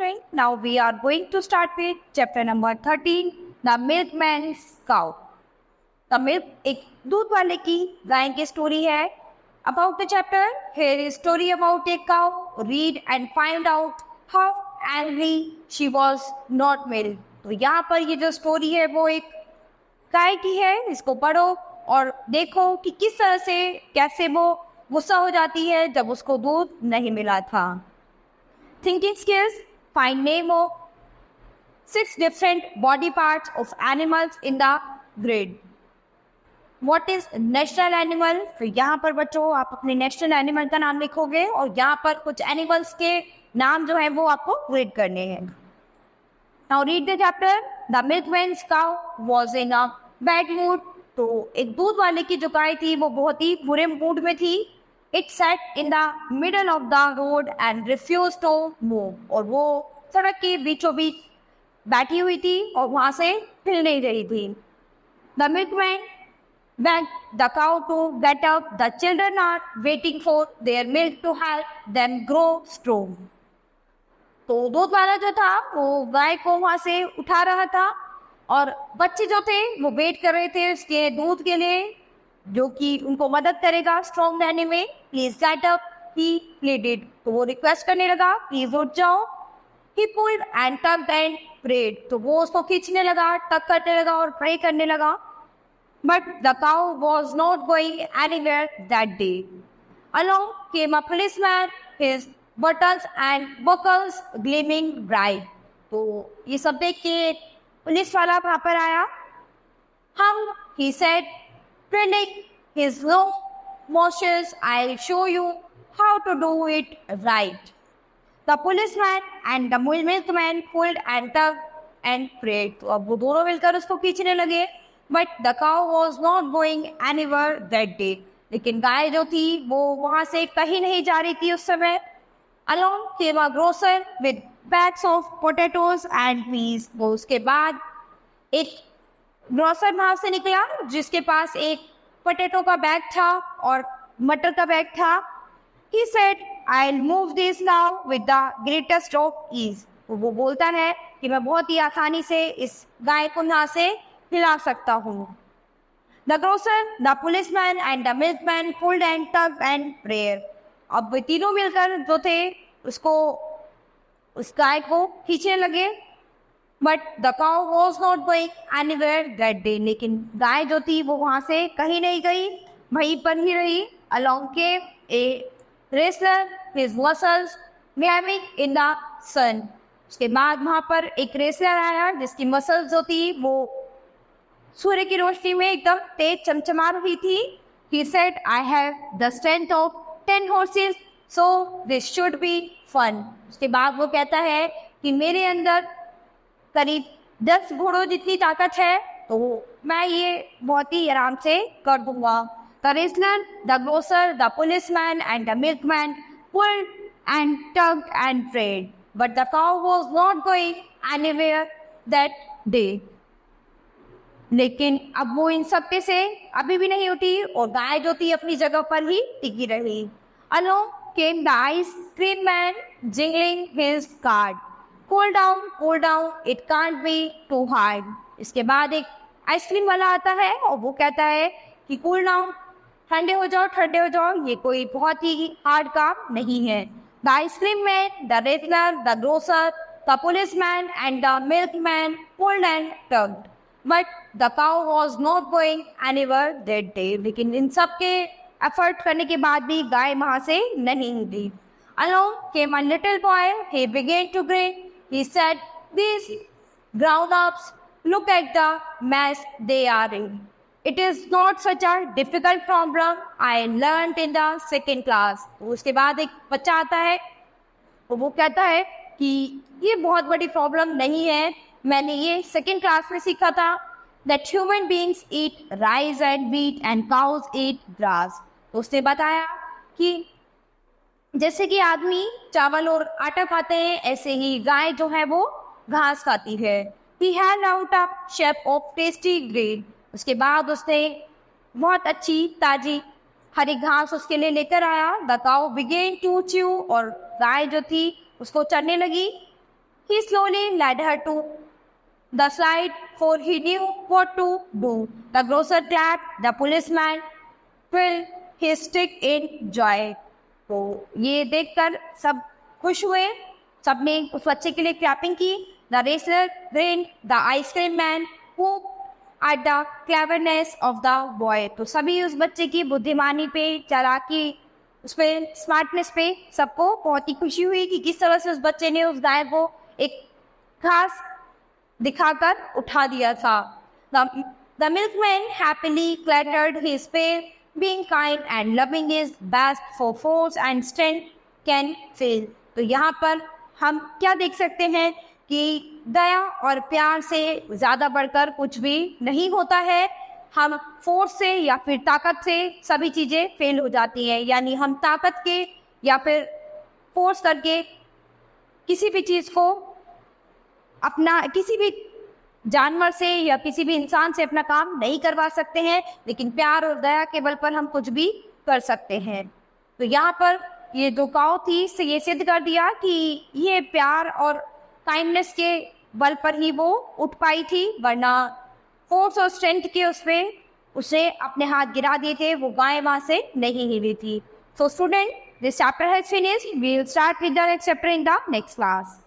children, now we are going to start with chapter number 13, The Milkman's Cow. The Milk एक दूध वाले की गाय की स्टोरी है. About the chapter, here is story about a cow. Read and find out how angry she was not milk. तो यहाँ पर ये जो स्टोरी है वो एक गाय की है. इसको पढ़ो और देखो कि किस तरह से कैसे वो गुस्सा हो जाती है जब उसको दूध नहीं मिला था. Thinking skills, find name of 6 different body parts of animals in the grid. What is national animal? फिर यहाँ पर बच्चों आप अपने नेशनल एनिमल का नाम लिखोगे और यहाँ पर कुछ एनिमल्स के नाम जो है वो आपको रीड करने हैं. Now read the chapter. The milkman's cow was in a bad mood. तो एक दूध वाले की जो गाय थी वो बहुत ही बुरे मूड में थी. It sat in the middle of the road and refused to move. और वो सड़क के बीचों बीच बैठी हुई थी और वहाँ से हिल नहीं रही थी. The milkman begged the cow to get up. The children are waiting for their milk to help them grow strong. तो दूध वाला जो था वो गाय को वहाँ से उठा रहा था और बच्चे जो थे वो वेट कर रहे थे उसके दूध के लिए जो कि उनको मदद करेगा स्ट्रॉन्ग रहने में. Please get up he pleaded. तो वो रिक्वेस्ट करने लगा प्लीज उठ जाओ. He pulled and tugged and prayed. तो वो उसको खींचने लगा, टग करने लगा और प्रे करने लगा. But the cow was not going anywhere that day. Along came a policeman, his buttons and buckles gleaming bright. तो ये सब देख के पुलिस वाला वहाँ पर आया. हम he said Training his long motions, I'll show you how to do it right. The policeman and the milkman pulled and tugged and prayed. तो अब वो दोनों मिलकर उसको खींचने लगे. But the cow was not going anywhere that day. लेकिन गाय जो थी वो वहाँ से कहीं नहीं जा रही थी उस समय. Along came a grocer with bags of potatoes and peas. वो उसके बाद एक ग्रोसर वहां से निकला जिसके पास एक पोटैटो का बैग था और मटर का बैग था. He said, I'll move this now with the greatest of ease. वो बोलता है कि मैं बहुत ही आसानी से इस गाय को यहाँ से हिला सकता हूँ. The grocer, the policeman and the milkman pulled and tugged and prayed. अब वे तीनों मिलकर जो थे उसको उस गाय को खींचने लगे. But the cow was not going anywhere that day. लेकिन गाय जो थी वो वहाँ से कहीं नहीं गई, वहीं पर ही रही. Along came a wrestler, his muscles gleaming in the sun. उसके बाद वहाँ पर एक रेसलर आया जिसकी मसल्स जो थी वो सूर्य की रोशनी में एकदम तेज चमचमा रही थी. He said I have the strength of 10 horses, so this should be fun. उसके बाद वो कहता है कि मेरे अंदर करीब 10 घोड़ों जितनी ताकत है तो मैं ये बहुत ही आराम से कर दूंगा. The wrestler, the grocer, the policeman and the milkman pulled and tugged and prayed. But the cow was not going anywhere that day. लेकिन अब वो इन सब पे से अभी भी नहीं उठी और गाय जो थी अपनी जगह पर ही टिकी रही. Along came the ice cream man jingling his card. Cool down, it can't be too hard. इसके बाद एक आइसक्रीम वाला आता है और वो कहता है कि कूल डाउन, ठंडे हो जाओ, ये कोई बहुत ही हार्ड काम नहीं है. The ice-cream man, the wrestler, the grocer, the policeman and the milkman pulled and tugged. But the cow was not going anywhere that day. लेकिन इन सब के एफर्ट करने के बाद भी गाय वहाँ से नहीं निकली. Along came a little boy. He began to grin. He said, these grown-ups, look at the mess they are in. It is not such a difficult problem. I learned in the 2nd class. उसके बाद एक बच्चा आता है और वो कहता है कि ये बहुत बड़ी प्रॉब्लम नहीं है, मैंने ये 2nd क्लास में सीखा था. That human beings eat rice and wheat and cows eat grass. तो उसने बताया कि जैसे कि आदमी चावल और आटा खाते हैं ऐसे ही गाय जो है वो घास खाती है. He had out a shape of tasty green. उसके बाद उसने बहुत अच्छी ताजी हरी घास उसके लिए लेकर आया. The cow began to chew. और गाय जो थी उसको चरने लगी. he slowly led her to the side, for he knew what to do. The grocer clapped, the policeman twirled his stick in joy. तो ये देखकर सब खुश हुए, सबने उस बच्चे के लिए क्लैपिंग की. The racer grinned, the ice cream man whooped at the cleverness of the boy. तो सभी उस बच्चे की बुद्धिमानी पे, चालाकी, उस पे स्मार्टनेस पे सबको बहुत ही खुशी हुई कि किस तरह से उस बच्चे ने उस गाय को एक घास दिखाकर उठा दिया था. The milkman happily clattered his pail, being kind and loving his best, for force and strength can fail. तो यहाँ पर हम क्या देख सकते हैं कि दया और प्यार से ज़्यादा बढ़कर कुछ भी नहीं होता है. हम फोर्स से या फिर ताकत से सभी चीज़ें फेल हो जाती हैं. यानी हम ताकत के या फिर फोर्स करके किसी भी चीज़ को अपना, किसी भी जानवर से या किसी भी इंसान से अपना काम नहीं करवा सकते हैं, लेकिन प्यार और दया के बल पर हम कुछ भी कर सकते हैं. तो यहाँ पर ये जो काऊ थी, इससे ये सिद्ध कर दिया कि ये प्यार और काइंडनेस के बल पर ही वो उठ पाई थी, वरना फोर्स और स्ट्रेंथ के उसे अपने हाथ गिरा दिए थे, वो गाय वहाँ से नहीं हिली थी. So student, this chapter has finished. We will start with the next chapter in the next class.